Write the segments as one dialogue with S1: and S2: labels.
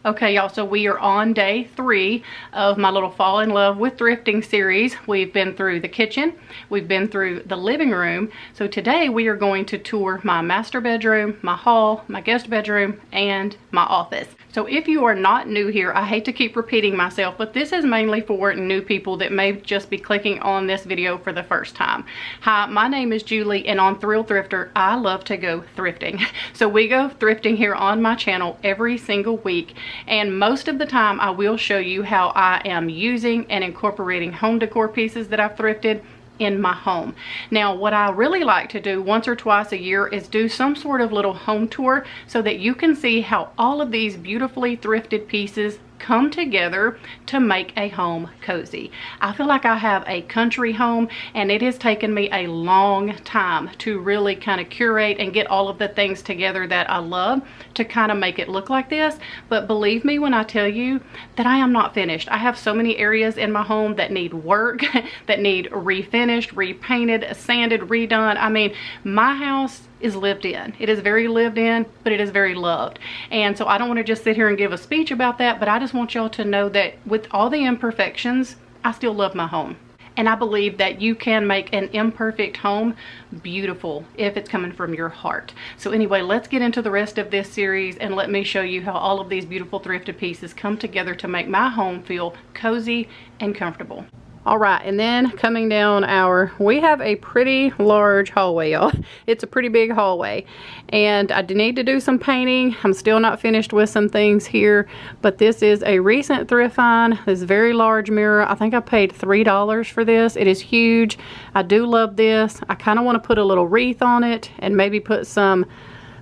S1: Okay, y'all, so we are on day 3 of my little Fall in Love with Thrifting series. We've been through the kitchen, we've been through the living room. So today we are going to tour my master bedroom, my hall, my guest bedroom, and my office. So if you are not new here, I hate to keep repeating myself, but this is mainly for new people that may just be clicking on this video for the first time. Hi, my name is Julie, and on Thrifter, I love to go thrifting. So we go thrifting here on my channel every single week. And most of the time I will show you how I am using and incorporating home decor pieces that I've thrifted in my home. Now, what I really like to do once or twice a year is do some sort of little home tour so that you can see how all of these beautifully thrifted pieces come together to make a home cozy. I feel like I have a country home, and it has taken me a long time to really kind of curate and get all of the things together that I love to kind of make it look like this. But believe me when I tell you that I am not finished. I have so many areas in my home that need work, that need refinished, repainted, sanded, redone. I mean, my house is lived in. It is very lived in, but it is very loved. And so I don't want to just sit here and give a speech about that, but I just want y'all to know that with all the imperfections, I still love my home. And I believe that you can make an imperfect home beautiful if it's coming from your heart. So anyway, let's get into the rest of this series and let me show you how all of these beautiful thrifted pieces come together to make my home feel cozy and comfortable. All right, and then coming down we have a pretty large hallway, y'all. It's a pretty big hallway, and I need to do some painting. I'm still not finished with some things here, but this is a recent thrift find. This very large mirror. I think I paid $3 for this. It is huge. I do love this. I kind of want to put a little wreath on it and maybe put some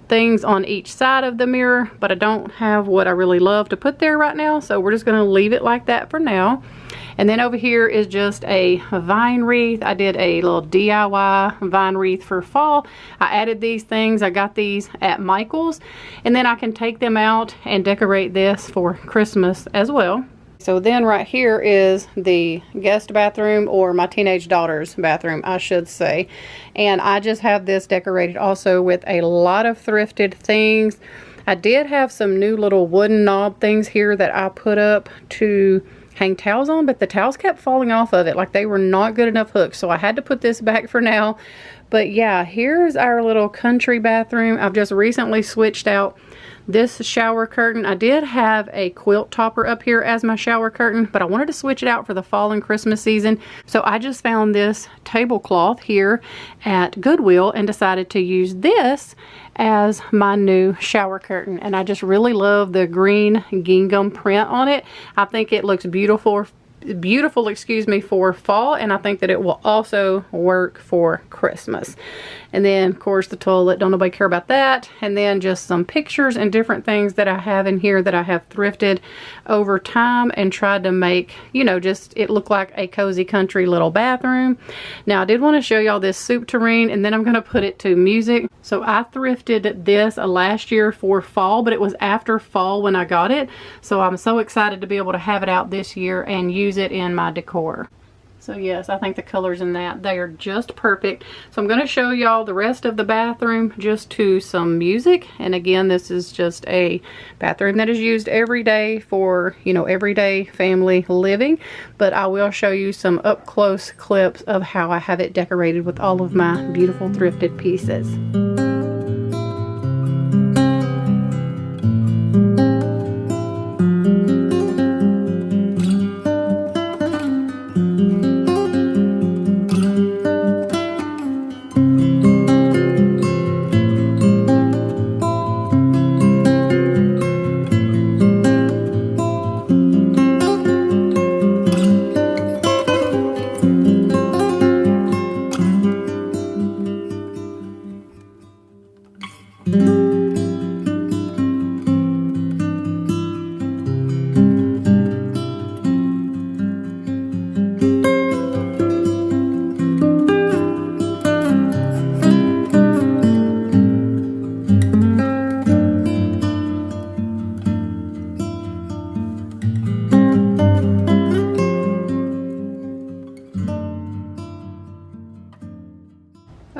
S1: things on each side of the mirror, but I don't have what I really love to put there right now, so we're just going to leave it like that for now. And then over here is just a vine wreath. I did a little DIY vine wreath for fall. I added these things. I got these at Michael's, and then I can take them out and decorate this for Christmas as well. So then right here is the guest bathroom, or my teenage daughter's bathroom, I should say. And I just have this decorated also with a lot of thrifted things. I did have some new little wooden knob things here that I put up to hang towels on, but the towels kept falling off of it, like they were not good enough hooks, so I had to put this back for now. But yeah, here's our little country bathroom. I've just recently switched out this shower curtain. I did have a quilt topper up here as my shower curtain, but I wanted to switch it out for the fall and Christmas season. So I just found this tablecloth here at Goodwill and decided to use this as my new shower curtain. And I just really love the green gingham print on it. I think it looks beautiful, for fall, and I think that it will also work for Christmas. And then of course the toilet, don't nobody care about that. And then just some pictures and different things that I have in here that I have thrifted over time and tried to make, you know, just it look like a cozy country little bathroom. Now I did want to show y'all this soup tureen, and then I'm going to put it to music. So I thrifted this last year for fall, but it was after fall when I got it. So I'm so excited to be able to have it out this year and use it in my decor. So yes, I think the colors in that, they are just perfect. So I'm going to show y'all the rest of the bathroom just to some music. And again, this is just a bathroom that is used every day for, you know, everyday family living. But I will show you some up close clips of how I have it decorated with all of my beautiful thrifted pieces.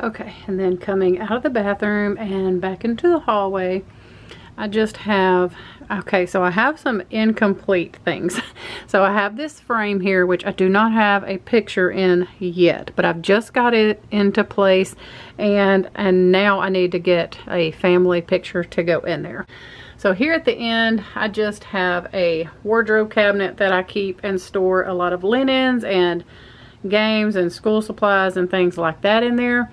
S1: Okay, and then coming out of the bathroom and back into the hallway, I just have, okay, so I have some incomplete things. So I have this frame here, which I do not have a picture in yet, but I've just got it into place, and now I need to get a family picture to go in there. So here at the end, I just have a wardrobe cabinet that I keep and store a lot of linens and games and school supplies and things like that in there.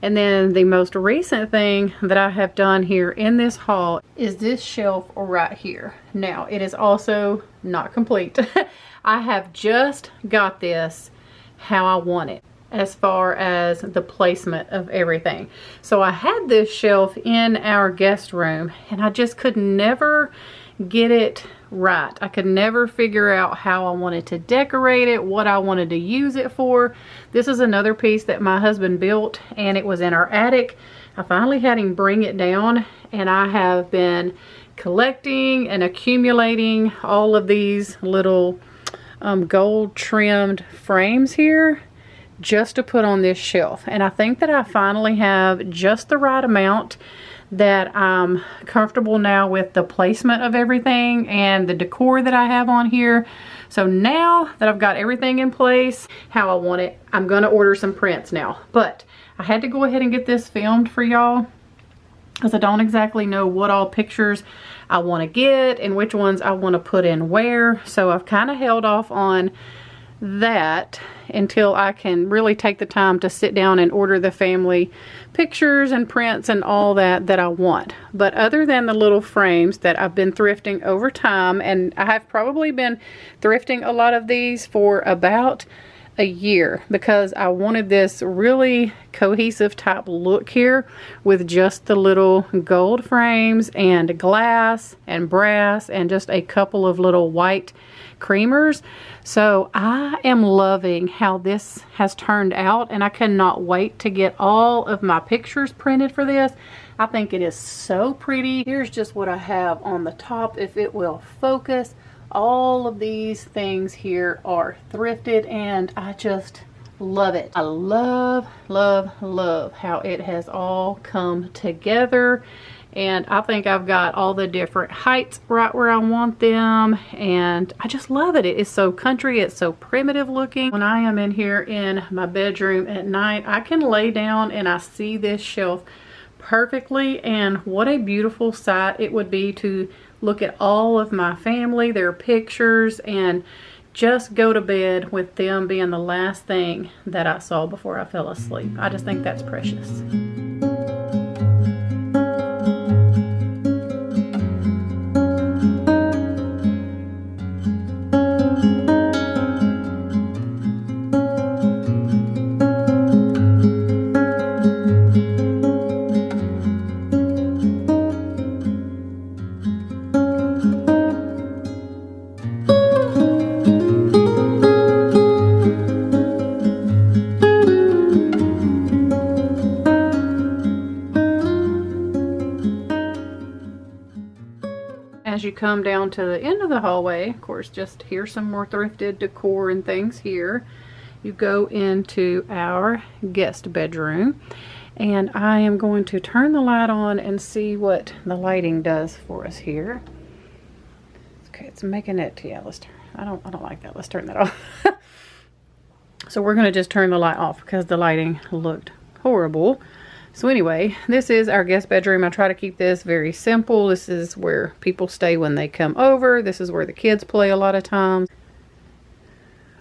S1: And then the most recent thing that I have done here in this haul is this shelf right here. Now, it is also not complete. I have just got this how I want it as far as the placement of everything. So I had this shelf in our guest room and I just could never get it right. I could never figure out how I wanted to decorate it, what I wanted to use it for. This is another piece that my husband built and it was in our attic. I finally had him bring it down, and I have been collecting and accumulating all of these little gold trimmed frames here just to put on this shelf. And I think that I finally have just the right amount, that I'm comfortable now with the placement of everything and the decor that I have on here. So now that I've got everything in place how I want it, I'm gonna order some prints now. But I had to go ahead and get this filmed for y'all because I don't exactly know what all pictures I want to get and which ones I want to put in where. So I've kind of held off on that until I can really take the time to sit down and order the family pictures and prints and all that I want. But other than the little frames that I've been thrifting over time, and I have probably been thrifting a lot of these for about a year because I wanted this really cohesive type look here with just the little gold frames and glass and brass and just a couple of little white creamers. So I am loving how this has turned out, and I cannot wait to get all of my pictures printed for this. I think it is so pretty. Here's just what I have on the top, if it will focus. All of these things here are thrifted and I just love it. I love, love, love how it has all come together. And I think I've got all the different heights right where I want them. And I just love it. It is so country. It's so primitive looking. When I am in here in my bedroom at night, I can lay down and I see this shelf perfectly. And what a beautiful sight it would be to look at all of my family, their pictures, and just go to bed with them being the last thing that I saw before I fell asleep. I just think that's precious. As you come down to the end of the hallway, of course, just here's some more thrifted decor and things here. You go into our guest bedroom, and I am going to turn the light on and see what the lighting does for us here. Okay, it's making it, yeah, let's turn, I don't like that. Let's turn that off. So we're going to just turn the light off because the lighting looked horrible. So anyway, this is our guest bedroom. I try to keep this very simple. This is where people stay when they come over. This is where the kids play a lot of times.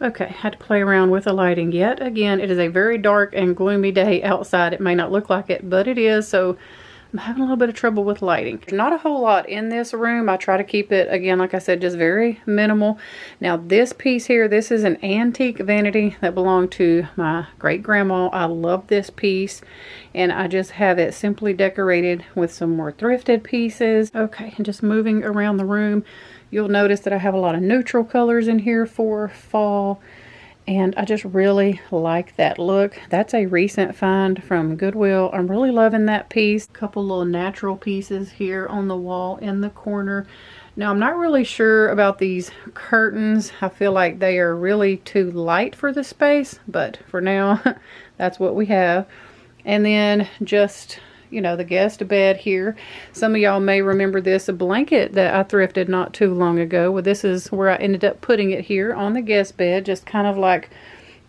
S1: Okay, had to play around with the lighting yet. Again, it is a very dark and gloomy day outside. It may not look like it, but it is. So I'm having a little bit of trouble with lighting. There's not a whole lot in this room. I try to keep it, again, like I said, just very minimal. Now this piece here, this is an antique vanity that belonged to my great grandma. I love this piece, and I just have it simply decorated with some more thrifted pieces. Okay, and just moving around the room, you'll notice that I have a lot of neutral colors in here for fall. And I just really like that look. That's a recent find from Goodwill. I'm really loving that piece. A couple little natural pieces here on the wall in the corner. Now, I'm not really sure about these curtains. I feel like they are really too light for the space, but for now, that's what we have. And then just you know, the guest bed here. Some of y'all may remember this, a blanket that I thrifted not too long ago. Well, this is where I ended up putting it here on the guest bed, just kind of like,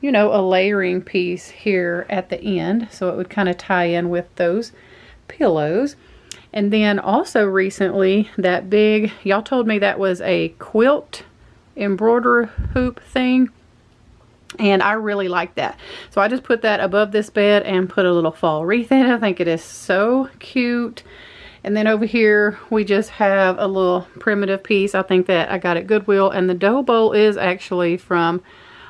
S1: you know, a layering piece here at the end, so it would kind of tie in with those pillows. And then also recently, that big, y'all told me that was a quilt embroidery hoop thing, and I really like that. So I just put that above this bed and put a little fall wreath in it. I think it is so cute. And then over here we just have a little primitive piece. I think that I got at Goodwill, and the dough bowl is actually from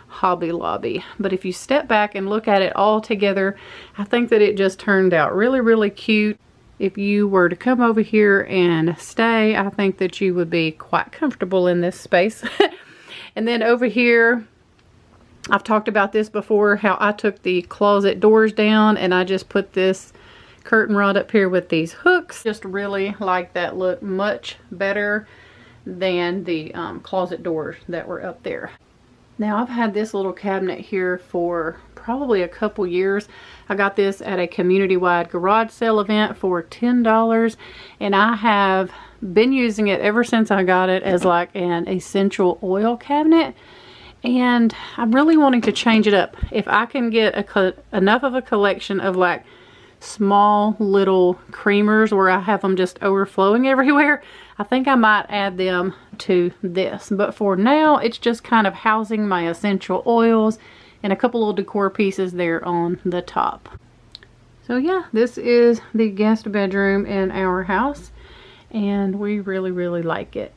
S1: Hobby Lobby. But if you step back and look at it all together, I think that it just turned out really, really cute. If you were to come over here and stay, I think that you would be quite comfortable in this space. And then over here, I've talked about this before, how I took the closet doors down and I just put this curtain rod up here with these hooks. Just really like that look much better than the closet doors that were up there. Now I've had this little cabinet here for probably a couple years. I got this at a community-wide garage sale event for $10, and I have been using it ever since I got it as like an essential oil cabinet. And I'm really wanting to change it up. If I can get enough of a collection of like small little creamers where I have them just overflowing everywhere, I think I might add them to this. But for now, it's just kind of housing my essential oils and a couple little decor pieces there on the top. So yeah, this is the guest bedroom in our house, and we really, really like it.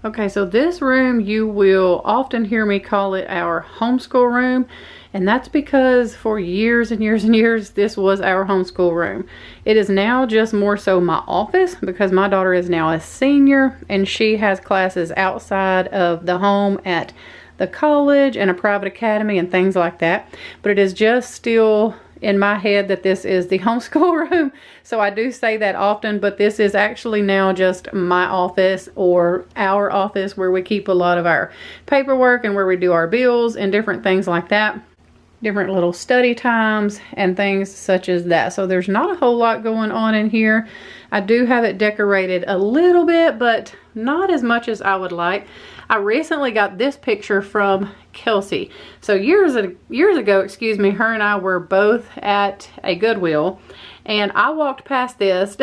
S1: Okay, so this room, you will often hear me call it our homeschool room, and that's because for years and years and years, this was our homeschool room. It is now just more so my office, because my daughter is now a senior and she has classes outside of the home at the college and a private academy and things like that. But it is just still in my head that this is the homeschool room. So I do say that often, but this is actually now just my office, or our office, where we keep a lot of our paperwork and where we do our bills and different things like that. Different little study times and things such as that. So there's not a whole lot going on in here. I do have it decorated a little bit, but not as much as I would like. I recently got this picture from Kelsey. So years ago, excuse me, her and I were both at a Goodwill, and I walked past this,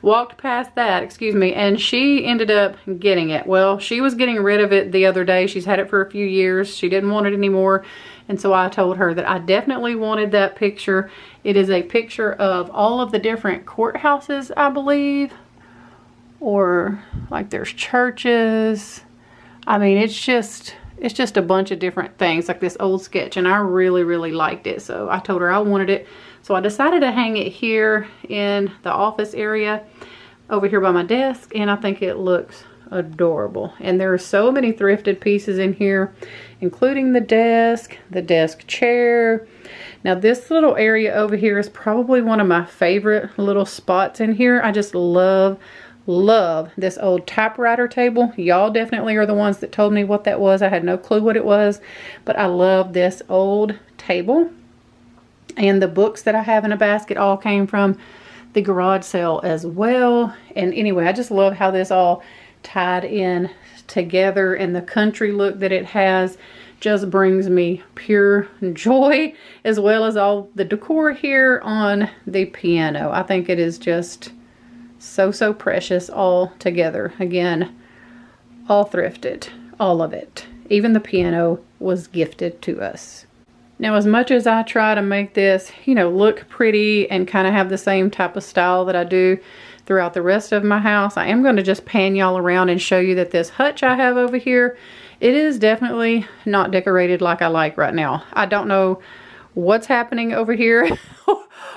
S1: walked past that, excuse me, and she ended up getting it. Well, she was getting rid of it the other day. She's had it for a few years. She didn't want it anymore. And so I told her that I definitely wanted that picture. It is a picture of all of the different courthouses, I believe, or like there's churches. I mean, it's just a bunch of different things, like this old sketch, and I really, really liked it. So I told her I wanted it. So I decided to hang it here in the office area over here by my desk, and I think it looks adorable. And there are so many thrifted pieces in here, including the desk chair. Now this little area over here is probably one of my favorite little spots in here. I just love this old typewriter table. Y'all definitely are the ones that told me what that was. I had no clue what it was, but I love this old table. And the books that I have in a basket all came from the garage sale as well. And anyway, I just love how this all tied in together, and the country look that it has just brings me pure joy, as well as all the decor here on the piano. I think it is just so precious all together. Again, all thrifted, all of it. Even the piano was gifted to us. Now, as much as I try to make this, you know, look pretty and kind of have the same type of style that I do throughout the rest of my house, I am going to just pan y'all around and show you that this hutch I have over here, it is definitely not decorated like I like right now. I don't know what's happening over here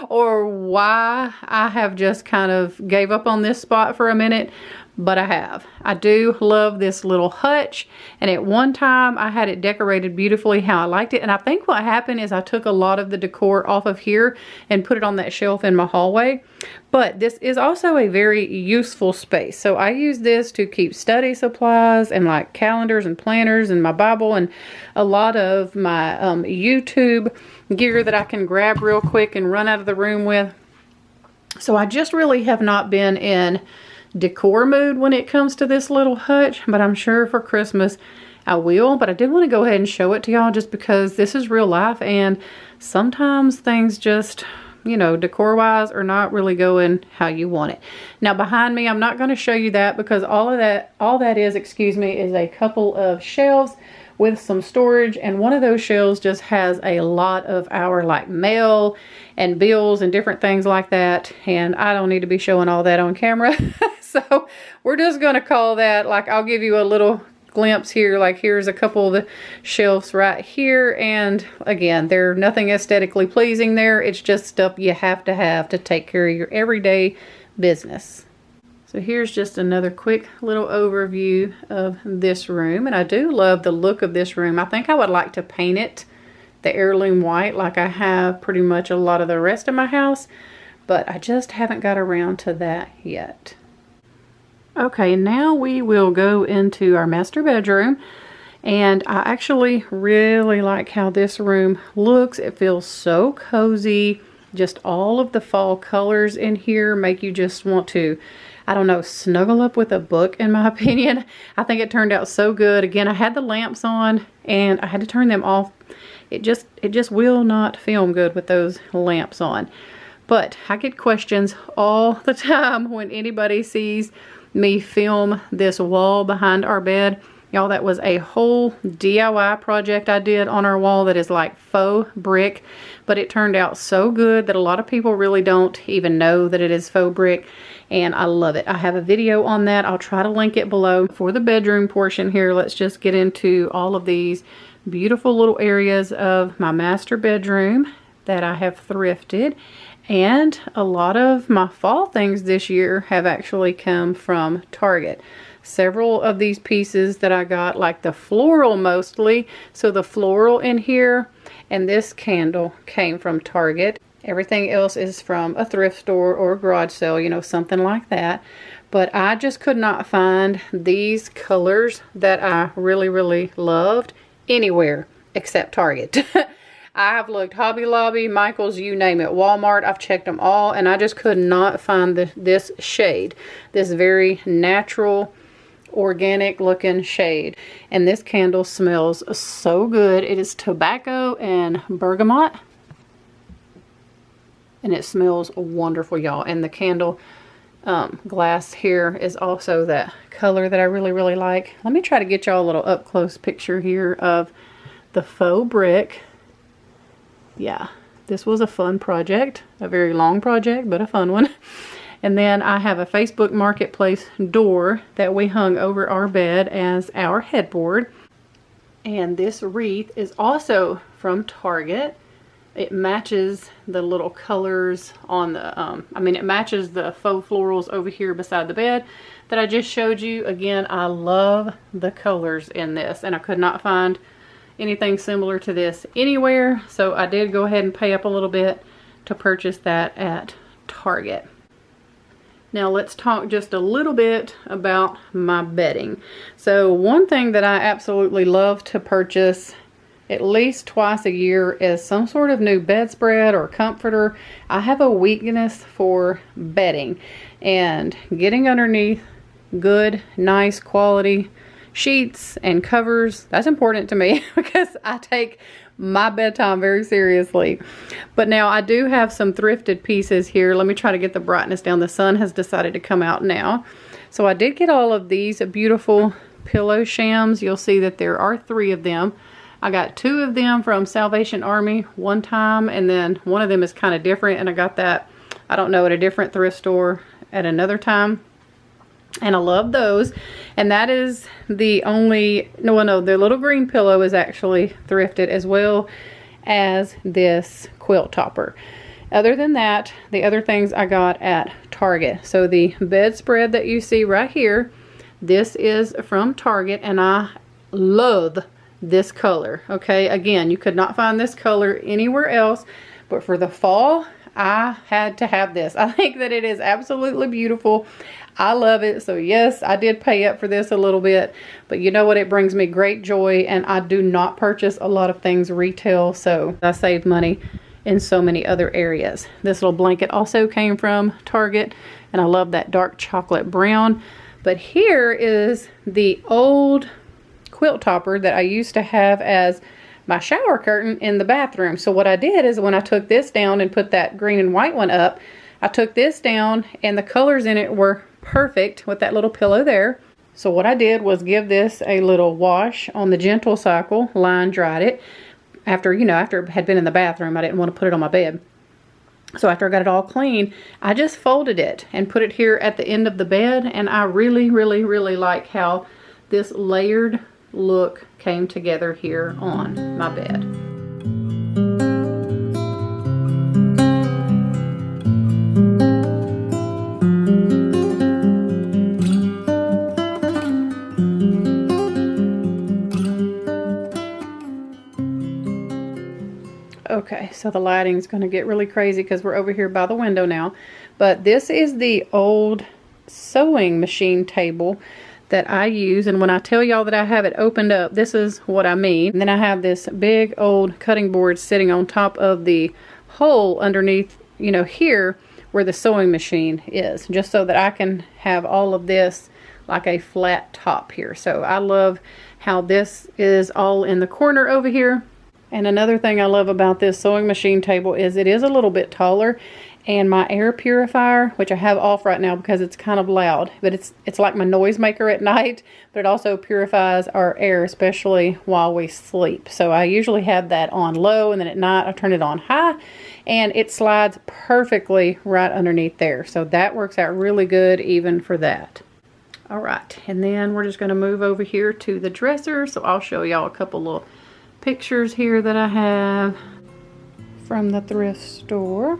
S1: or why I have just kind of gave up on this spot for a minute, but I have. I do love this little hutch, and at one time I had it decorated beautifully how I liked it, and I think what happened is I took a lot of the decor off of here and put it on that shelf in my hallway. But this is also a very useful space, so I use this to keep study supplies and like calendars and planners and my Bible and a lot of my YouTube gear that I can grab real quick and run out of the room with. So I just really have not been in decor mood when it comes to this little hutch, but I'm sure for Christmas I will. But I did want to go ahead and show it to y'all just because this is real life, and sometimes things just, you know, decor wise are not really going how you want it. Now behind me, I'm not going to show you that because all that is, excuse me, is a couple of shelves with some storage, and one of those shelves just has a lot of our like mail and bills and different things like that, and I don't need to be showing all that on camera. So we're just going to call that, like, I'll give you a little glimpse here, like here's a couple of the shelves right here, and again, they're nothing aesthetically pleasing there. It's just stuff you have to take care of your everyday business. So here's just another quick little overview of this room, and I do love the look of this room. I think I would like to paint it the heirloom white like I have pretty much a lot of the rest of my house, but I just haven't got around to that yet. Okay, now we will go into our master bedroom, and I actually really like how this room looks. It feels so cozy. Just all of the fall colors in here make you just want to, I don't know, snuggle up with a book, in my opinion. I think it turned out so good. Again, I had the lamps on and I had to turn them off. It just will not film good with those lamps on. But I get questions all the time when anybody sees me film this wall behind our bed. Y'all, that was a whole DIY project I did on our wall that is like faux brick, but it turned out so good that a lot of people really don't even know that it is faux brick, and I love it. I have a video on that. I'll try to link it below. For the bedroom portion here, let's just get into all of these beautiful little areas of my master bedroom that I have thrifted. And a lot of my fall things this year have actually come from Target. Several of these pieces that I got, like the floral mostly. So the floral in here and this candle came from Target. Everything else is from a thrift store or a garage sale, you know, something like that. But I just could not find these colors that I really, really loved anywhere except Target. I've looked Hobby Lobby, Michael's, you name it, Walmart. I've checked them all, and I just could not find this shade. This very natural, organic looking shade. And this candle smells so good. It is tobacco and bergamot. And it smells wonderful, y'all. And the candle glass here is also that color that I really, really like. Let me try to get y'all a little up close picture here of the faux brick. Yeah, this was a fun project, a very long project, but a fun one. And then I have a Facebook Marketplace door that we hung over our bed as our headboard. And this wreath is also from Target. It matches the little colors on the, it matches the faux florals over here beside the bed that I just showed you. Again, I love the colors in this, and I could not find anything similar to this anywhere, so I did go ahead and pay up a little bit to purchase that at Target. Now let's talk just a little bit about my bedding. So one thing that I absolutely love to purchase at least twice a year is some sort of new bedspread or comforter. I have a weakness for bedding, and getting underneath good, nice quality sheets and covers, that's important to me because I take my bedtime very seriously. But now I do have some thrifted pieces here. Let me try to get the brightness down. The sun has decided to come out now. So I did get all of these beautiful pillow shams. You'll see that there are 3 of them. I got 2 of them from Salvation Army one time, and then one of them is kind of different, and I got that, I don't know, at a different thrift store at another time. And I love those. And that is the only, no, the little green pillow is actually thrifted, as well as this quilt topper. Other than that, the other things I got at Target. So the bedspread that you see right here, this is from Target, and I love this color. Okay, again, you could not find this color anywhere else, but for the fall, I had to have this. I think that it is absolutely beautiful. I love it. So yes, I did pay up for this a little bit, but you know what? It brings me great joy, and I do not purchase a lot of things retail, so I save money in so many other areas. This little blanket also came from Target, and I love that dark chocolate brown. But here is the old quilt topper that I used to have as my shower curtain in the bathroom. So what I did is when I took this down and put that green and white one up, I took this down and the colors in it were perfect with that little pillow there. So what I did was give this a little wash on the gentle cycle, line dried it. After, you know, after it had been in the bathroom, I didn't want to put it on my bed. So after I got it all clean, I just folded it and put it here at the end of the bed. And I really, really, really like how this layered look came together here on my bed. Okay, so the lighting is going to get really crazy because we're over here by the window now. But this is the old sewing machine table that I use. And when I tell y'all that I have it opened up, this is what I mean. And then I have this big old cutting board sitting on top of the hole underneath, you know, here where the sewing machine is. Just so that I can have all of this like a flat top here. So I love how this is all in the corner over here. And another thing I love about this sewing machine table is it is a little bit taller, and my air purifier, which I have off right now because it's kind of loud, but it's like my noisemaker at night, but it also purifies our air, especially while we sleep. So I usually have that on low, and then at night I turn it on high, and it slides perfectly right underneath there. So that works out really good even for that. All right, and then we're just going to move over here to the dresser. So I'll show y'all a couple little pictures here that I have from the thrift store.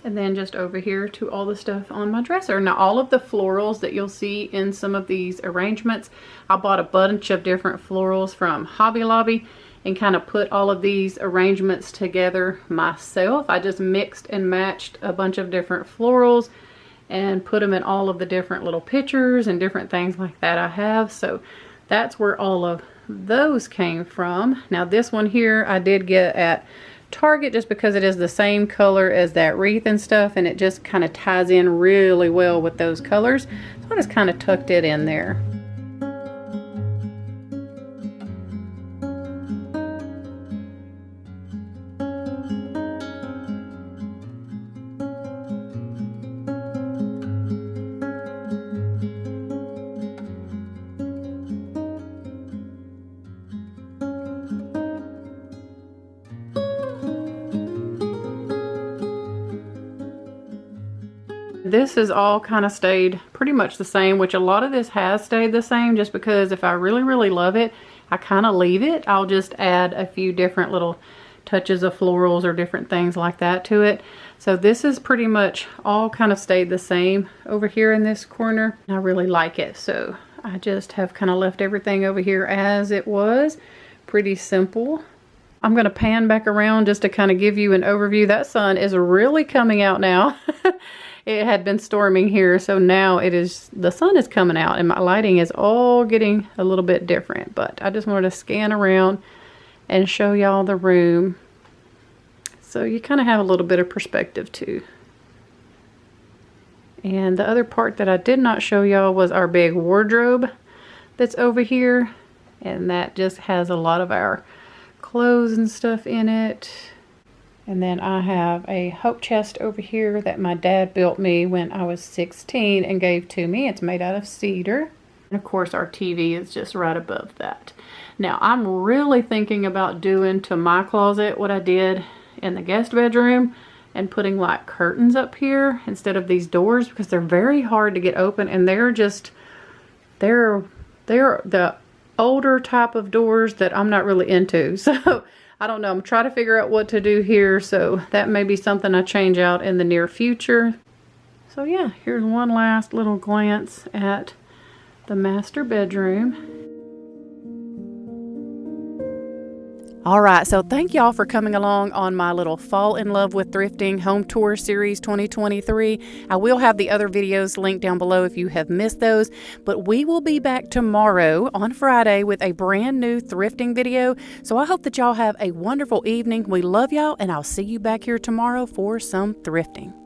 S1: And then just over here to all the stuff on my dresser. Now all of the florals that you'll see in some of these arrangements, I bought a bunch of different florals from Hobby Lobby and kind of put all of these arrangements together myself. I just mixed and matched a bunch of different florals and put them in all of the different little pictures and different things like that I have. So that's where all of those came from. Now this one here I did get at Target just because it is the same color as that wreath and stuff, and it just kind of ties in really well with those colors. So I just kind of tucked it in there. This has all kind of stayed pretty much the same, which a lot of this has stayed the same just because if I really, really love it, I kind of leave it. I'll just add a few different little touches of florals or different things like that to it. So this is pretty much all kind of stayed the same over here in this corner. I really like it. So I just have kind of left everything over here as it was. Pretty simple. I'm going to pan back around just to kind of give you an overview. That sun is really coming out now. It had been storming here, so now the sun is coming out and my lighting is all getting a little bit different. But I just wanted to scan around and show y'all the room so you kind of have a little bit of perspective too. And the other part that I did not show y'all was our big wardrobe that's over here, and that just has a lot of our clothes and stuff in it. And then I have a hope chest over here that my dad built me when I was 16 and gave to me. It's made out of cedar. And of course our TV is just right above that. Now I'm really thinking about doing to my closet what I did in the guest bedroom and putting like curtains up here instead of these doors, because they're very hard to get open, and they're the older type of doors that I'm not really into. So I don't know, I'm trying to figure out what to do here, so that may be something I change out in the near future. So yeah, here's one last little glance at the master bedroom. All right, so thank y'all for coming along on my little Fall in Love with Thrifting Home Tour Series 2023. I will have the other videos linked down below if you have missed those, but we will be back tomorrow on Friday with a brand new thrifting video. So I hope that y'all have a wonderful evening. We love y'all, and I'll see you back here tomorrow for some thrifting.